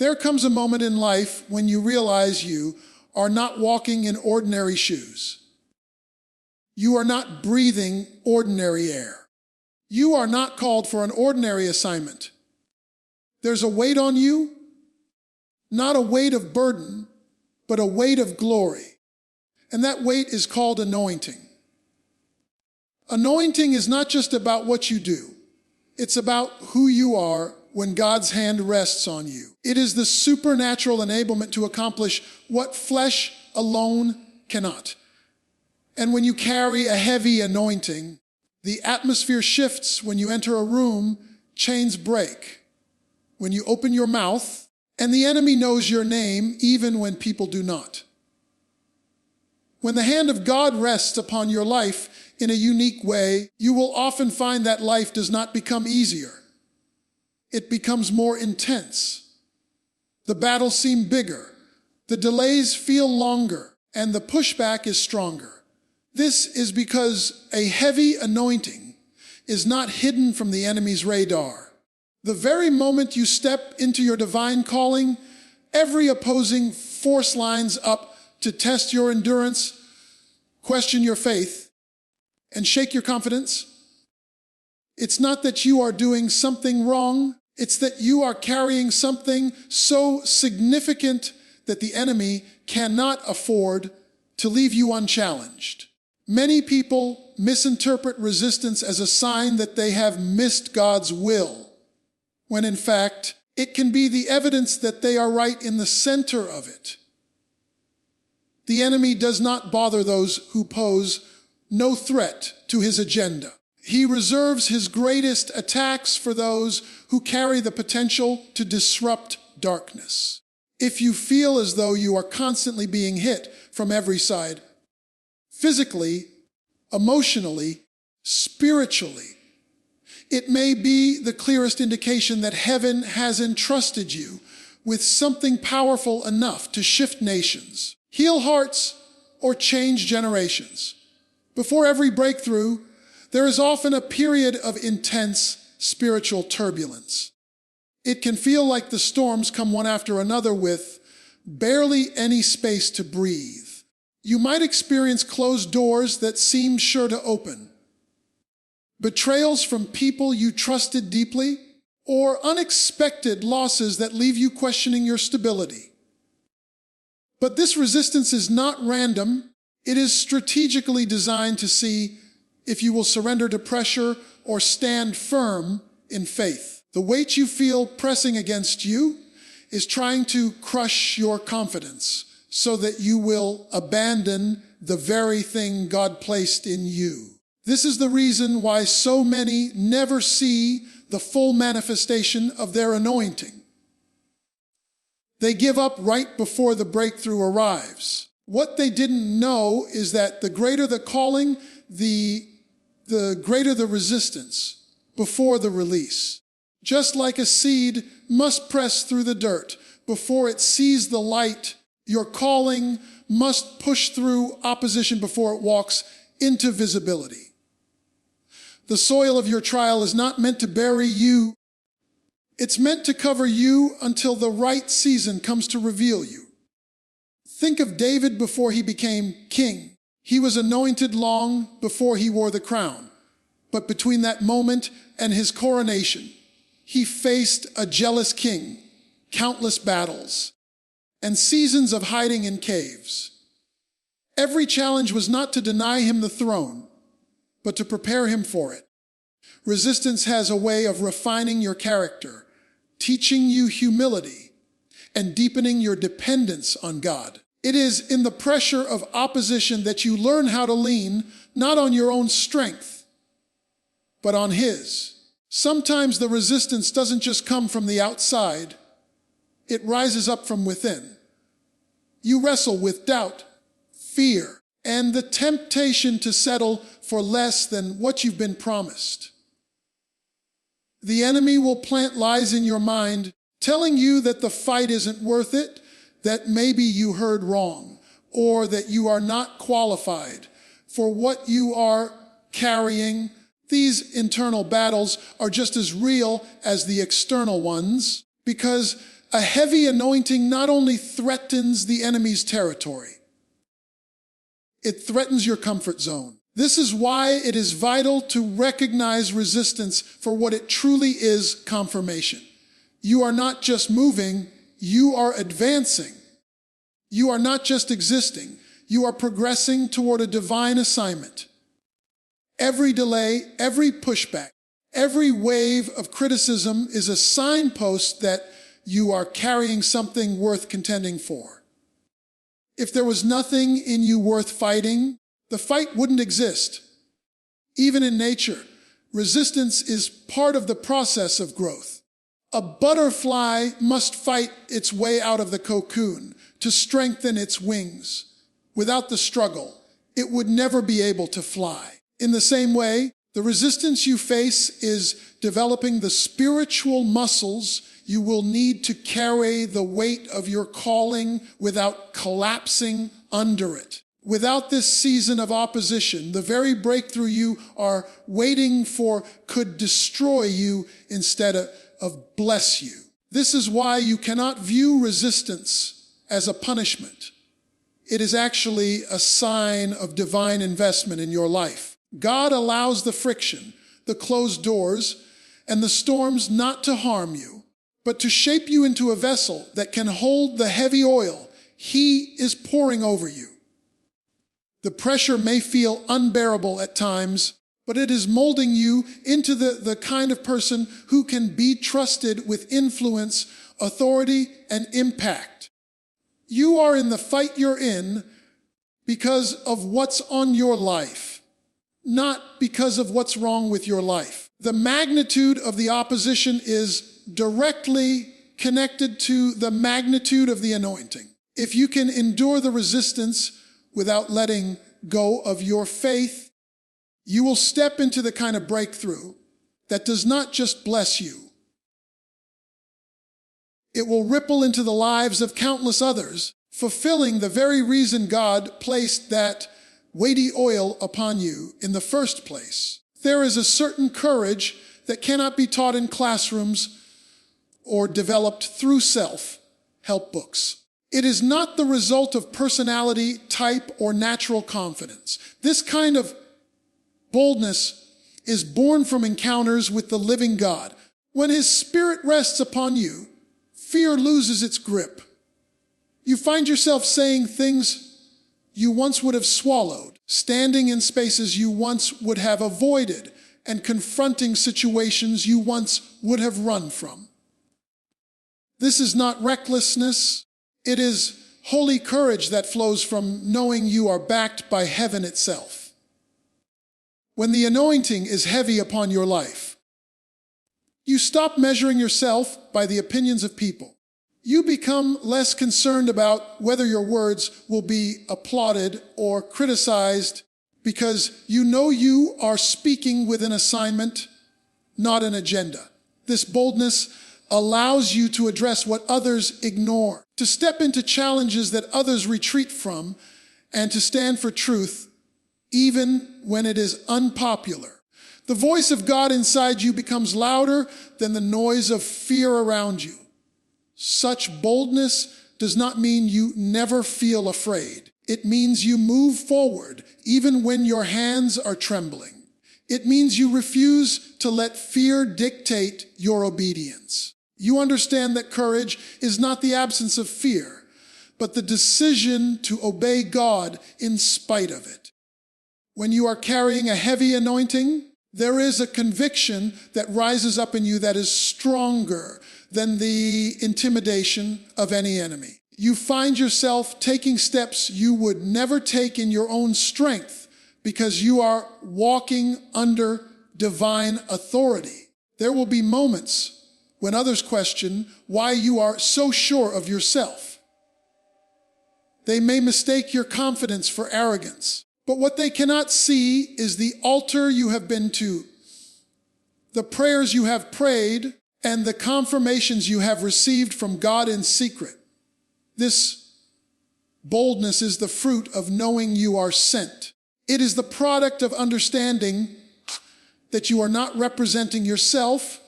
There comes a moment in life when you realize you are not walking in ordinary shoes. You are not breathing ordinary air. You are not called for an ordinary assignment. There's a weight on you, not a weight of burden, but a weight of glory. And that weight is called anointing. Anointing is not just about what you do. It's about who you are when God's hand rests on you. It is the supernatural enablement to accomplish what flesh alone cannot. And when you carry a heavy anointing, the atmosphere shifts. When you enter a room, chains break. When you open your mouth, and the enemy knows your name even when people do not. When the hand of God rests upon your life in a unique way, you will often find that life does not become easier. It becomes more intense. The battles seem bigger, the delays feel longer, and the pushback is stronger. This is because a heavy anointing is not hidden from the enemy's radar. The very moment you step into your divine calling, every opposing force lines up to test your endurance, question your faith, and shake your confidence. It's not that you are doing something wrong. It's that you are carrying something so significant that the enemy cannot afford to leave you unchallenged. Many people misinterpret resistance as a sign that they have missed God's will, when in fact, it can be the evidence that they are right in the center of it. The enemy does not bother those who pose no threat to his agenda. He reserves his greatest attacks for those who carry the potential to disrupt darkness. If you feel as though you are constantly being hit from every side, physically, emotionally, spiritually, it may be the clearest indication that heaven has entrusted you with something powerful enough to shift nations, heal hearts, or change generations. Before every breakthrough, there is often a period of intense spiritual turbulence. It can feel like the storms come one after another with barely any space to breathe. You might experience closed doors that seem sure to open, betrayals from people you trusted deeply, or unexpected losses that leave you questioning your stability. But this resistance is not random. It is strategically designed to see if you will surrender to pressure or stand firm in faith. The weight you feel pressing against you is trying to crush your confidence so that you will abandon the very thing God placed in you. This is the reason why so many never see the full manifestation of their anointing. They give up right before the breakthrough arrives. What they didn't know is that the greater the calling, the greater the resistance before the release. Just like a seed must press through the dirt before it sees the light, your calling must push through opposition before it walks into visibility. The soil of your trial is not meant to bury you. It's meant to cover you until the right season comes to reveal you. Think of David before he became king. He was anointed long before he wore the crown. But between that moment and his coronation, he faced a jealous king, countless battles, and seasons of hiding in caves. Every challenge was not to deny him the throne, but to prepare him for it. Resistance has a way of refining your character, teaching you humility, and deepening your dependence on God. It is in the pressure of opposition that you learn how to lean not on your own strength, but on His. Sometimes the resistance doesn't just come from the outside, it rises up from within. You wrestle with doubt, fear, and the temptation to settle for less than what you've been promised. The enemy will plant lies in your mind, telling you that the fight isn't worth it, that maybe you heard wrong, or that you are not qualified for what you are carrying. These internal battles are just as real as the external ones, because A heavy anointing not only threatens the enemy's territory, it threatens your comfort zone. This is why it is vital to recognize resistance for what it truly is: confirmation. You are not just moving, you are advancing. You are not just existing, you are progressing toward a divine assignment. Every delay, every pushback, every wave of criticism is a signpost that you are carrying something worth contending for. If there was nothing in you worth fighting, the fight wouldn't exist. Even in nature, resistance is part of the process of growth. A butterfly must fight its way out of the cocoon to strengthen its wings. Without the struggle, it would never be able to fly. In the same way, the resistance you face is developing the spiritual muscles you will need to carry the weight of your calling without collapsing under it. Without this season of opposition, the very breakthrough you are waiting for could destroy you instead of bless you. This is why you cannot view resistance as a punishment. It is actually a sign of divine investment in your life. God allows the friction, the closed doors, and the storms not to harm you, but to shape you into a vessel that can hold the heavy oil He is pouring over you. The pressure may feel unbearable at times, but it is molding you into the kind of person who can be trusted with influence, authority, and impact. You are in the fight you're in because of what's on your life, not because of what's wrong with your life. The magnitude of the opposition is directly connected to the magnitude of the anointing. If you can endure the resistance without letting go of your faith, you will step into the kind of breakthrough that does not just bless you. It will ripple into the lives of countless others, fulfilling the very reason God placed that weighty oil upon you in the first place. There is a certain courage that cannot be taught in classrooms or developed through self-help books. It is not the result of personality, type, or natural confidence. This kind of boldness is born from encounters with the living God. When His Spirit rests upon you, fear loses its grip. You find yourself saying things you once would have swallowed, standing in spaces you once would have avoided, and confronting situations you once would have run from. This is not recklessness. It is holy courage that flows from knowing you are backed by heaven itself. When the anointing is heavy upon your life, you stop measuring yourself by the opinions of people. You become less concerned about whether your words will be applauded or criticized because you know you are speaking with an assignment, not an agenda. This boldness allows you to address what others ignore, to step into challenges that others retreat from, and to stand for truth even when it is unpopular. The voice of God inside you becomes louder than the noise of fear around you. Such boldness does not mean you never feel afraid. It means you move forward even when your hands are trembling. It means you refuse to let fear dictate your obedience. You understand that courage is not the absence of fear, but the decision to obey God in spite of it. When you are carrying a heavy anointing, there is a conviction that rises up in you that is stronger than the intimidation of any enemy. You find yourself taking steps you would never take in your own strength because you are walking under divine authority. There will be moments when others question why you are so sure of yourself. They may mistake your confidence for arrogance, but what they cannot see is the altar you have been to, the prayers you have prayed, and the confirmations you have received from God in secret. This boldness is the fruit of knowing you are sent. It is the product of understanding that you are not representing yourself,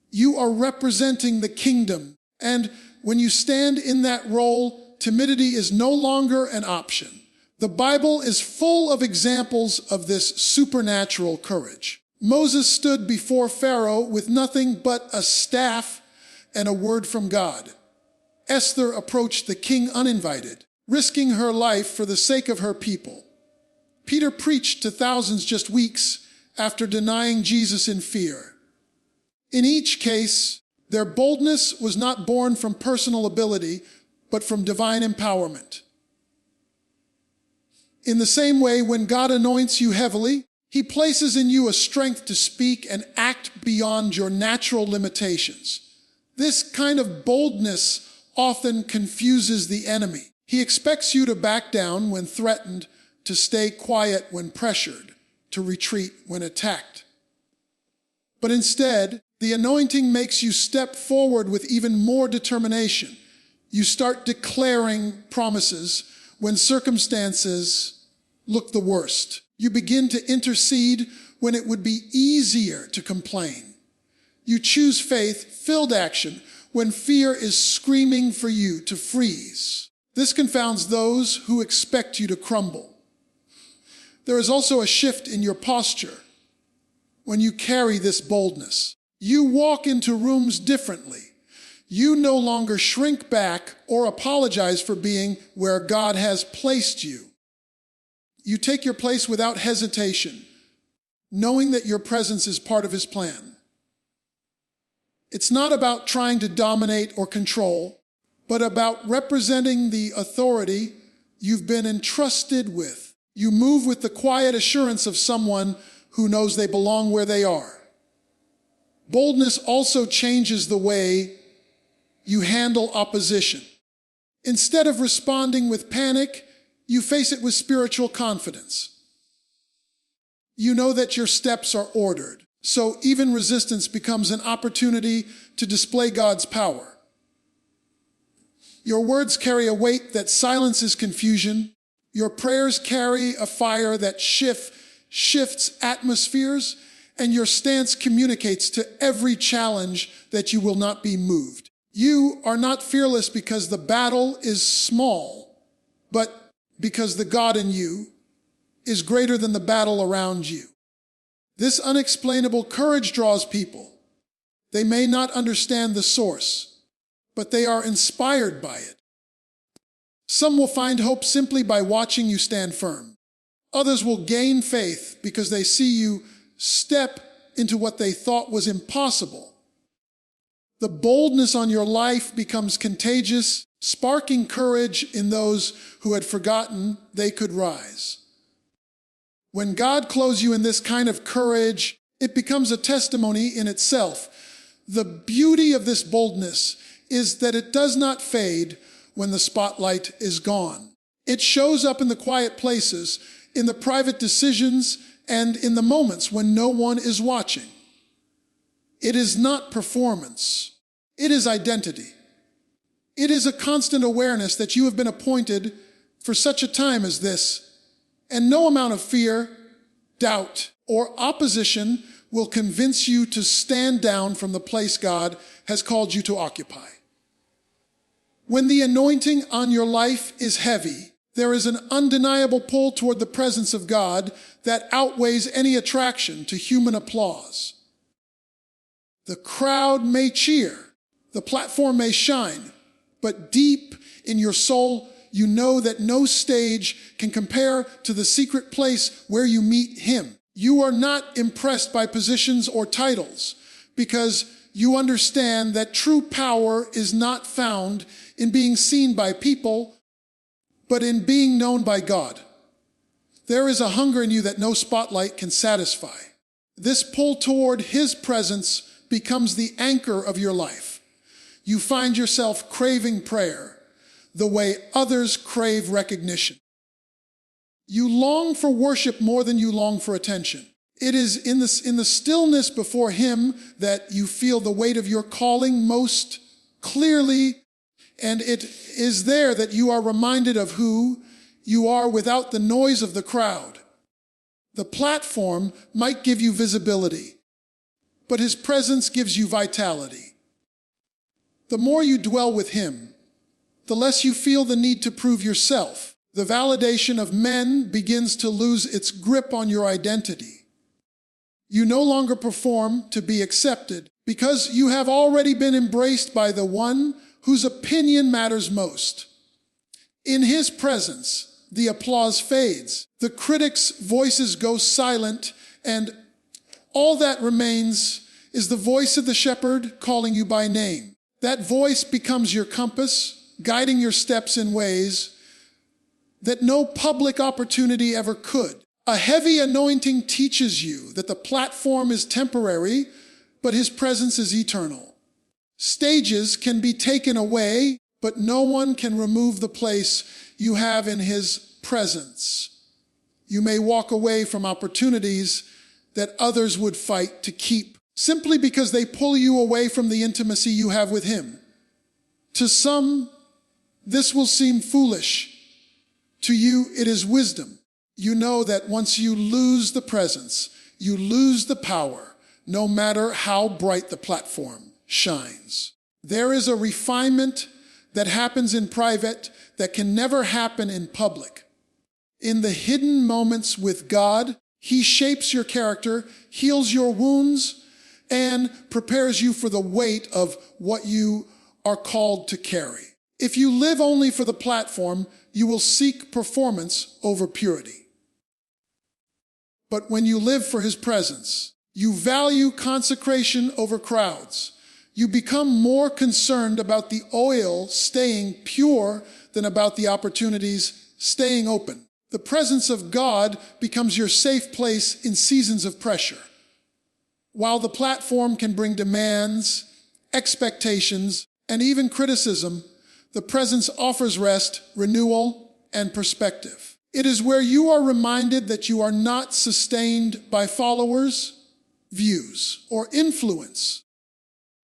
you are representing the kingdom, And when you stand in that role, timidity is no longer an option. The Bible is full of examples of this supernatural courage. Moses stood before Pharaoh with nothing but a staff and a word from God. Esther approached the king uninvited, risking her life for the sake of her people. Peter preached to thousands just weeks after denying Jesus in fear. In each case, their boldness was not born from personal ability, but from divine empowerment. In the same way, when God anoints you heavily, He places in you a strength to speak and act beyond your natural limitations. This kind of boldness often confuses the enemy. He expects you to back down when threatened, to stay quiet when pressured, to retreat when attacked. But instead, the anointing makes you step forward with even more determination. You start declaring promises when circumstances look the worst. You begin to intercede when it would be easier to complain. You choose faith-filled action when fear is screaming for you to freeze. This confounds those who expect you to crumble. There is also a shift in your posture when you carry this boldness. You walk into rooms differently. You no longer shrink back or apologize for being where God has placed you. You take your place without hesitation, knowing that your presence is part of His plan. It's not about trying to dominate or control, but about representing the authority you've been entrusted with. You move with the quiet assurance of someone who knows they belong where they are. Boldness also changes the way you handle opposition. Instead of responding with panic, you face it with spiritual confidence. You know that your steps are ordered, so even resistance becomes an opportunity to display God's power. Your words carry a weight that silences confusion. Your prayers carry a fire that shifts atmospheres, and your stance communicates to every challenge that you will not be moved. You are not fearless because the battle is small, but because the God in you is greater than the battle around you. This unexplainable courage draws people. They may not understand the source, but they are inspired by it. Some will find hope simply by watching you stand firm. Others will gain faith because they see you step into what they thought was impossible. The boldness on your life becomes contagious, sparking courage in those who had forgotten they could rise. When God clothes you in this kind of courage, it becomes a testimony in itself. The beauty of this boldness is that it does not fade when the spotlight is gone. It shows up in the quiet places, in the private decisions, and in the moments when no one is watching. It is not performance. It is identity. It is a constant awareness that you have been appointed for such a time as this, and no amount of fear, doubt, or opposition will convince you to stand down from the place God has called you to occupy. When the anointing on your life is heavy, there is an undeniable pull toward the presence of God that outweighs any attraction to human applause. The crowd may cheer, the platform may shine, but deep in your soul, you know that no stage can compare to the secret place where you meet Him. You are not impressed by positions or titles because you understand that true power is not found in being seen by people, but in being known by God. There is a hunger in you that no spotlight can satisfy. This pull toward His presence becomes the anchor of your life. You find yourself craving prayer the way others crave recognition. You long for worship more than you long for attention. It is in the stillness before Him that you feel the weight of your calling most clearly, and it is there that you are reminded of who you are without the noise of the crowd. The platform might give you visibility, but His presence gives you vitality. The more you dwell with him, the less you feel the need to prove yourself. The validation of men begins to lose its grip on your identity. You no longer perform to be accepted because you have already been embraced by the one whose opinion matters most. In his presence, the applause fades, the critics' voices go silent, and all that remains is the voice of the shepherd calling you by name. That voice becomes your compass, guiding your steps in ways that no public opportunity ever could. A heavy anointing teaches you that the platform is temporary, but his presence is eternal. Stages can be taken away, but no one can remove the place you have in his presence. You may walk away from opportunities that others would fight to keep, simply because they pull you away from the intimacy you have with him. To some, this will seem foolish. To you, it is wisdom. You know that once you lose the presence, you lose the power, no matter how bright the platform shines. There is a refinement that happens in private that can never happen in public. In the hidden moments with God, he shapes your character, heals your wounds, and prepares you for the weight of what you are called to carry. If you live only for the platform, you will seek performance over purity. But when you live for his presence, you value consecration over crowds. You become more concerned about the oil staying pure than about the opportunities staying open. The presence of God becomes your safe place in seasons of pressure. While the platform can bring demands, expectations, and even criticism, the presence offers rest, renewal, and perspective. It is where you are reminded that you are not sustained by followers, views, or influence,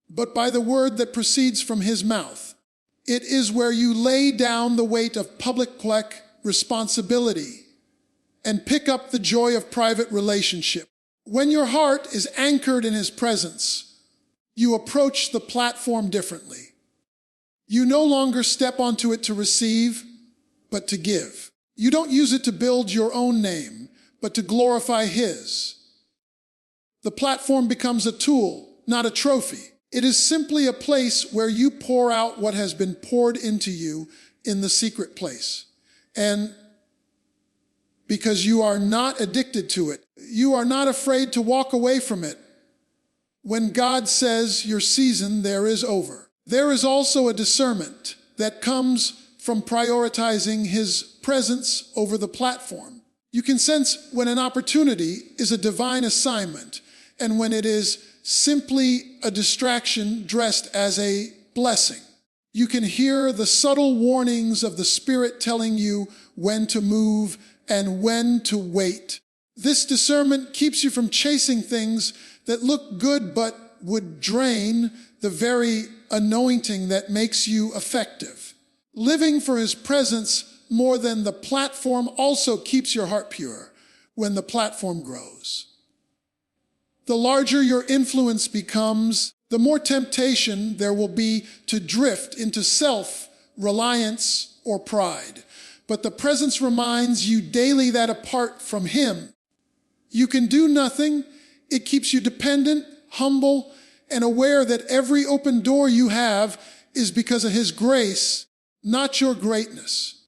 but by the word that proceeds from his mouth. It is where you lay down the weight of public responsibility and pick up the joy of private relationship. When your heart is anchored in his presence, you approach the platform differently. You no longer step onto it to receive, but to give. You don't use it to build your own name, but to glorify his. The platform becomes a tool, not a trophy. It is simply a place where you pour out what has been poured into you in the secret place. And because you are not addicted to it, you are not afraid to walk away from it. When God says your season there is over, there is also a discernment that comes from prioritizing his presence over the platform. You can sense when an opportunity is a divine assignment and when it is simply a distraction dressed as a blessing. You can hear the subtle warnings of the Spirit telling you when to move and when to wait. This discernment keeps you from chasing things that look good but would drain the very anointing that makes you effective. Living for his presence more than the platform also keeps your heart pure when the platform grows. The larger your influence becomes, the more temptation there will be to drift into self-reliance or pride. But the presence reminds you daily that apart from him, you can do nothing. It keeps you dependent, humble, and aware that every open door you have is because of his grace, not your greatness.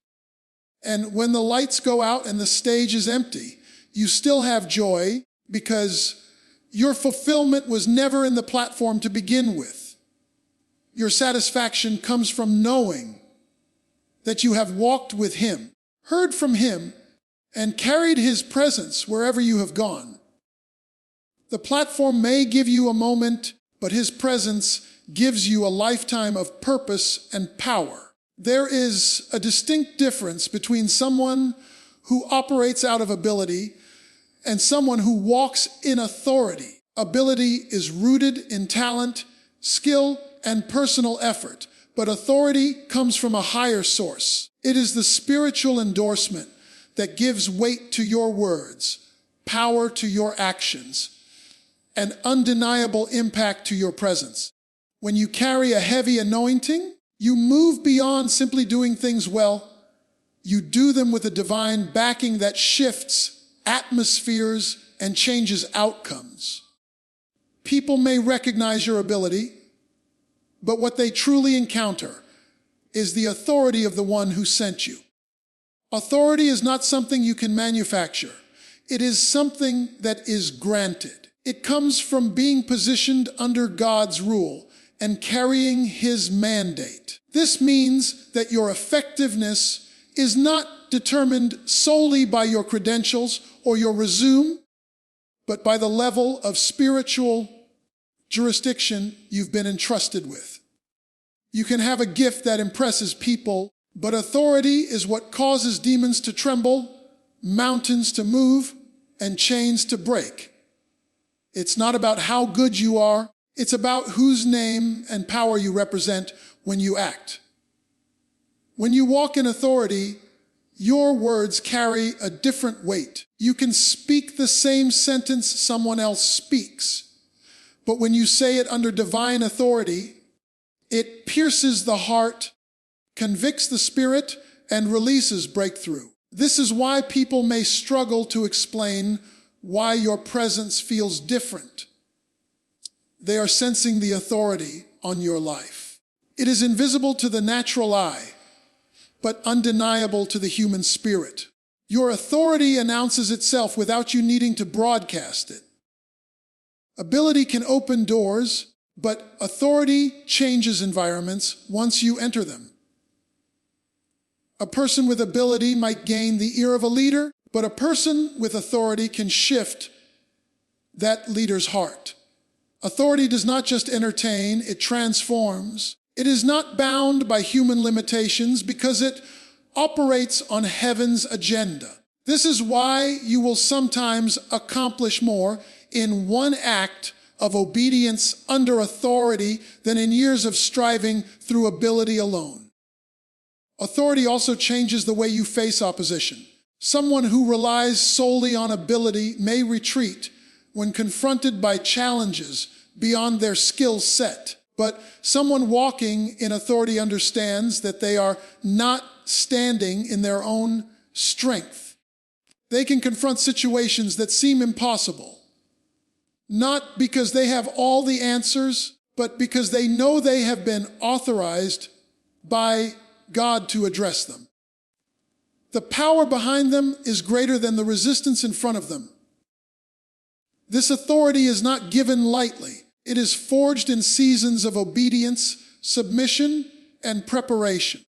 And when the lights go out and the stage is empty, you still have joy because your fulfillment was never in the platform to begin with. Your satisfaction comes from knowing that you have walked with him, heard from him, and carried his presence wherever you have gone. The platform may give you a moment, but his presence gives you a lifetime of purpose and power. There is a distinct difference between someone who operates out of ability and someone who walks in authority. Ability is rooted in talent, skill, and personal effort, but authority comes from a higher source. It is the spiritual endorsement that gives weight to your words, power to your actions, and undeniable impact to your presence. When you carry a heavy anointing, you move beyond simply doing things well. You do them with a divine backing that shifts atmospheres and changes outcomes. People may recognize your ability, but what they truly encounter is the authority of the one who sent you. Authority is not something you can manufacture. It is something that is granted. It comes from being positioned under God's rule and carrying His mandate. This means that your effectiveness is not determined solely by your credentials or your resume, but by the level of spiritual jurisdiction you've been entrusted with. You can have a gift that impresses people, but authority is what causes demons to tremble, mountains to move, and chains to break. It's not about how good you are. It's about whose name and power you represent when you act. When you walk in authority, your words carry a different weight. You can speak the same sentence someone else speaks, but when you say it under divine authority, it pierces the heart, convicts the spirit, and releases breakthrough. This is why people may struggle to explain why your presence feels different. They are sensing the authority on your life. It is invisible to the natural eye, but undeniable to the human spirit. Your authority announces itself without you needing to broadcast it. Ability can open doors, but authority changes environments once you enter them. A person with ability might gain the ear of a leader, but a person with authority can shift that leader's heart. Authority does not just entertain, it transforms. It is not bound by human limitations because it operates on heaven's agenda. This is why you will sometimes accomplish more in one act of obedience under authority than in years of striving through ability alone. Authority also changes the way you face opposition. Someone who relies solely on ability may retreat when confronted by challenges beyond their skill set. But someone walking in authority understands that they are not standing in their own strength. They can confront situations that seem impossible, not because they have all the answers, but because they know they have been authorized by God to address them. The power behind them is greater than the resistance in front of them. This authority is not given lightly. It is forged in seasons of obedience, submission, and preparation.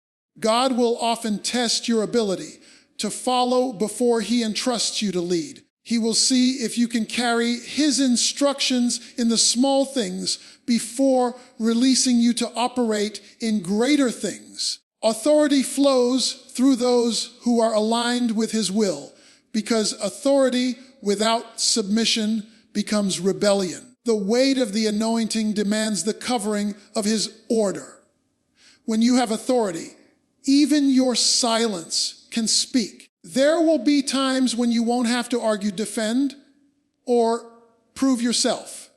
God will often test your ability to follow before He entrusts you to lead. He will see if you can carry His instructions in the small things before releasing you to operate in greater things. Authority flows through those who are aligned with His will, because authority without submission becomes rebellion. The weight of the anointing demands the covering of His order. When you have authority, even your silence can speak. There will be times when you won't have to argue, defend, or prove yourself.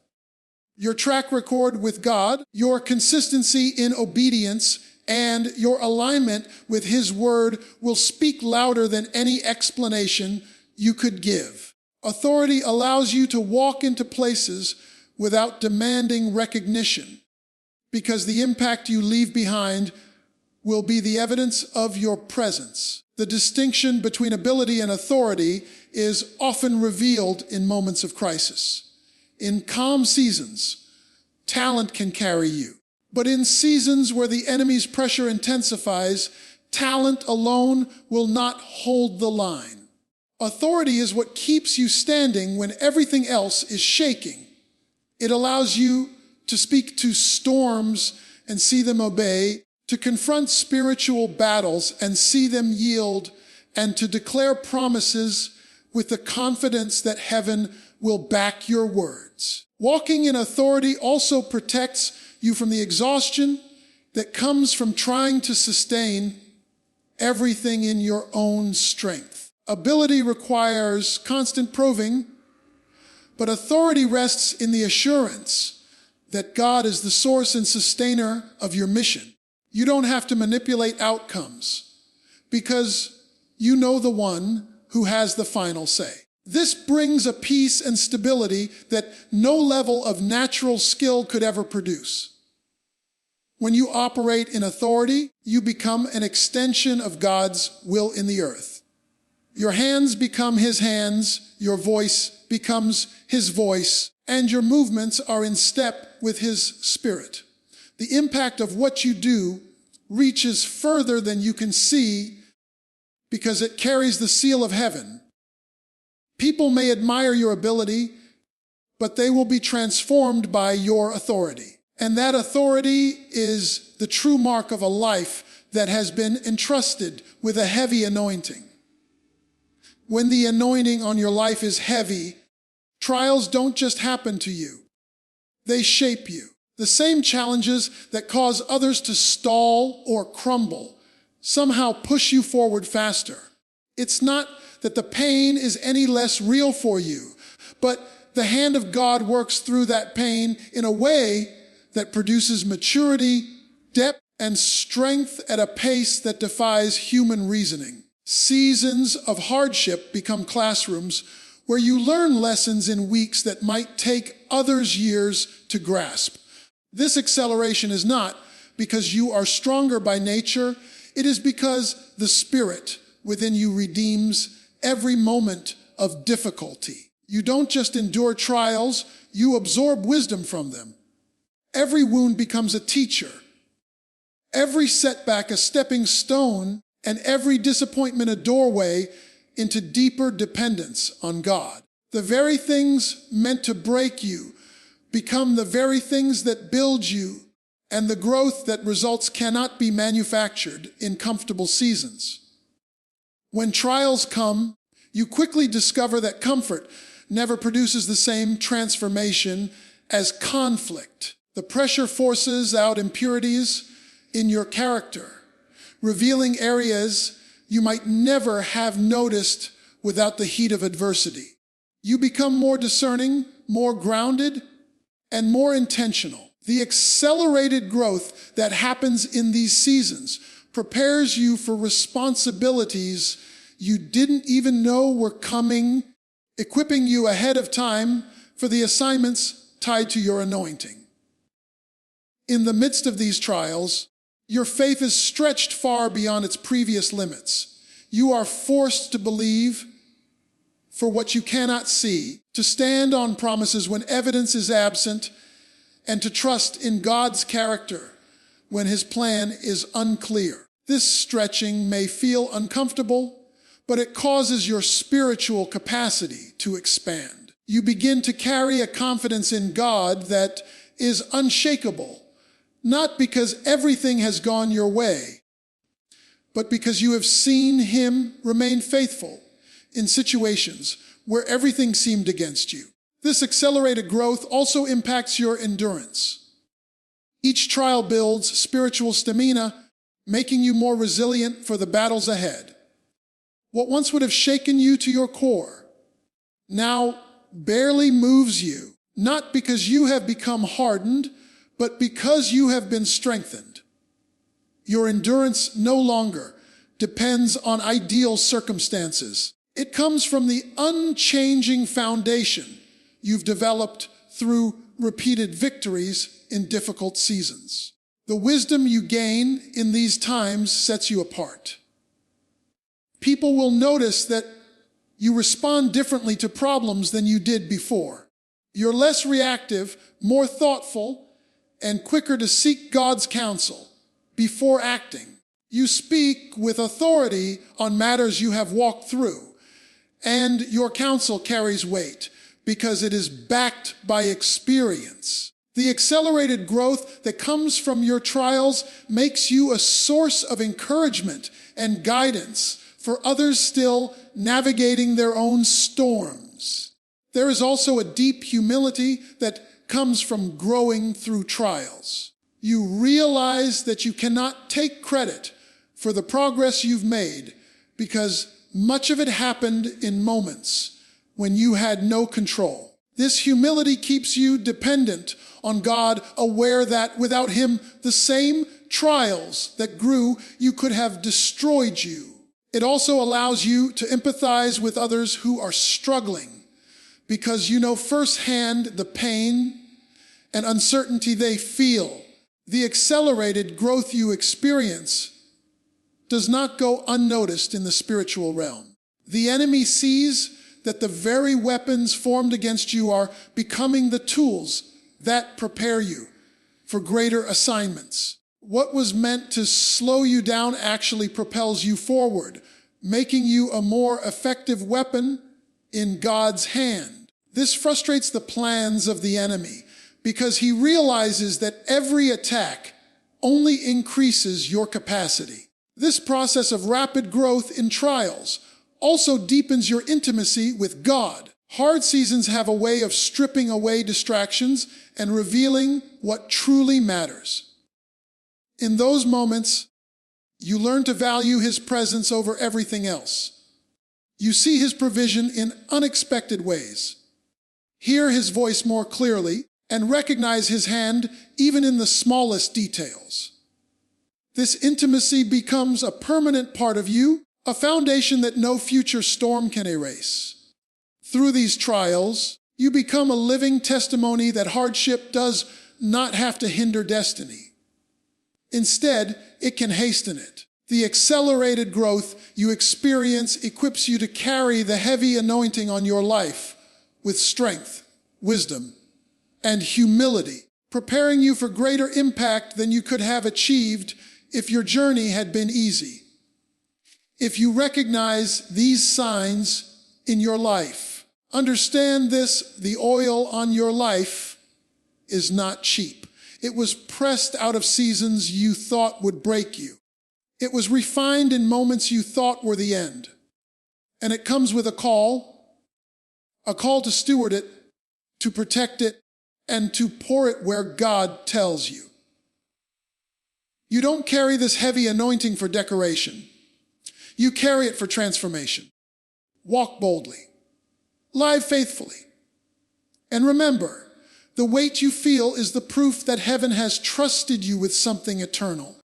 Your track record with God, your consistency in obedience, and your alignment with His word will speak louder than any explanation you could give. Authority allows you to walk into places without demanding recognition, because the impact you leave behind will be the evidence of your presence. The distinction between ability and authority is often revealed in moments of crisis. In calm seasons, talent can carry you. But in seasons where the enemy's pressure intensifies, talent alone will not hold the line. Authority is what keeps you standing when everything else is shaking. It allows you to speak to storms and see them obey, to confront spiritual battles and see them yield, and to declare promises with the confidence that heaven will back your words. Walking in authority also protects you from the exhaustion that comes from trying to sustain everything in your own strength. Ability requires constant proving, but authority rests in the assurance that God is the source and sustainer of your mission. You don't have to manipulate outcomes because you know the one who has the final say. This brings a peace and stability that no level of natural skill could ever produce. When you operate in authority, you become an extension of God's will in the earth. Your hands become His hands, your voice becomes His voice, and your movements are in step with His Spirit. The impact of what you do reaches further than you can see because it carries the seal of heaven. People may admire your ability, but they will be transformed by your authority. And that authority is the true mark of a life that has been entrusted with a heavy anointing. When the anointing on your life is heavy, trials don't just happen to you. They shape you. The same challenges that cause others to stall or crumble somehow push you forward faster. It's not that the pain is any less real for you, but the hand of God works through that pain in a way that produces maturity, depth, and strength at a pace that defies human reasoning. Seasons of hardship become classrooms where you learn lessons in weeks that might take others years to grasp. This acceleration is not because you are stronger by nature. It is because the Spirit within you redeems every moment of difficulty. You don't just endure trials, you absorb wisdom from them. Every wound becomes a teacher, every setback a stepping stone, and every disappointment a doorway into deeper dependence on God. The very things meant to break you become the very things that build you, and the growth that results cannot be manufactured in comfortable seasons. When trials come, you quickly discover that comfort never produces the same transformation as conflict. The pressure forces out impurities in your character, revealing areas you might never have noticed without the heat of adversity. You become more discerning, more grounded, and more intentional. The accelerated growth that happens in these seasons prepares you for responsibilities you didn't even know were coming, equipping you ahead of time for the assignments tied to your anointing. In the midst of these trials, your faith is stretched far beyond its previous limits. You are forced to believe for what you cannot see, to stand on promises when evidence is absent, and to trust in God's character when His plan is unclear. This stretching may feel uncomfortable, but it causes your spiritual capacity to expand. You begin to carry a confidence in God that is unshakable, not because everything has gone your way, but because you have seen Him remain faithful in situations where everything seemed against you. This accelerated growth also impacts your endurance. Each trial builds spiritual stamina, making you more resilient for the battles ahead. What once would have shaken you to your core now barely moves you, not because you have become hardened, but because you have been strengthened. Your endurance no longer depends on ideal circumstances. It comes from the unchanging foundation you've developed through repeated victories in difficult seasons. The wisdom you gain in these times sets you apart. People will notice that you respond differently to problems than you did before. You're less reactive, more thoughtful, and quicker to seek God's counsel before acting. You speak with authority on matters you have walked through, and your counsel carries weight because it is backed by experience. The accelerated growth that comes from your trials makes you a source of encouragement and guidance for others still navigating their own storms. There is also a deep humility that comes from growing through trials. You realize that you cannot take credit for the progress you've made because much of it happened in moments when you had no control. This humility keeps you dependent on God, aware that without Him, the same trials that grew you could have destroyed you. It also allows you to empathize with others who are struggling, because you know firsthand the pain and uncertainty they feel. The accelerated growth you experience does not go unnoticed in the spiritual realm. The enemy sees that the very weapons formed against you are becoming the tools that prepare you for greater assignments. What was meant to slow you down actually propels you forward, making you a more effective weapon in God's hand. This frustrates the plans of the enemy because he realizes that every attack only increases your capacity. This process of rapid growth in trials also deepens your intimacy with God. Hard seasons have a way of stripping away distractions and revealing what truly matters. In those moments, you learn to value His presence over everything else. You see His provision in unexpected ways, hear His voice more clearly, and recognize His hand even in the smallest details. This intimacy becomes a permanent part of you, a foundation that no future storm can erase. Through these trials, you become a living testimony that hardship does not have to hinder destiny. Instead, it can hasten it. The accelerated growth you experience equips you to carry the heavy anointing on your life with strength, wisdom, and humility, preparing you for greater impact than you could have achieved if your journey had been easy. If you recognize these signs in your life, understand this: the oil on your life is not cheap. It was pressed out of seasons you thought would break you. It was refined in moments you thought were the end. And it comes with a call to steward it, to protect it, and to pour it where God tells you. You don't carry this heavy anointing for decoration. You carry it for transformation. Walk boldly. Live faithfully. And remember, the weight you feel is the proof that heaven has trusted you with something eternal.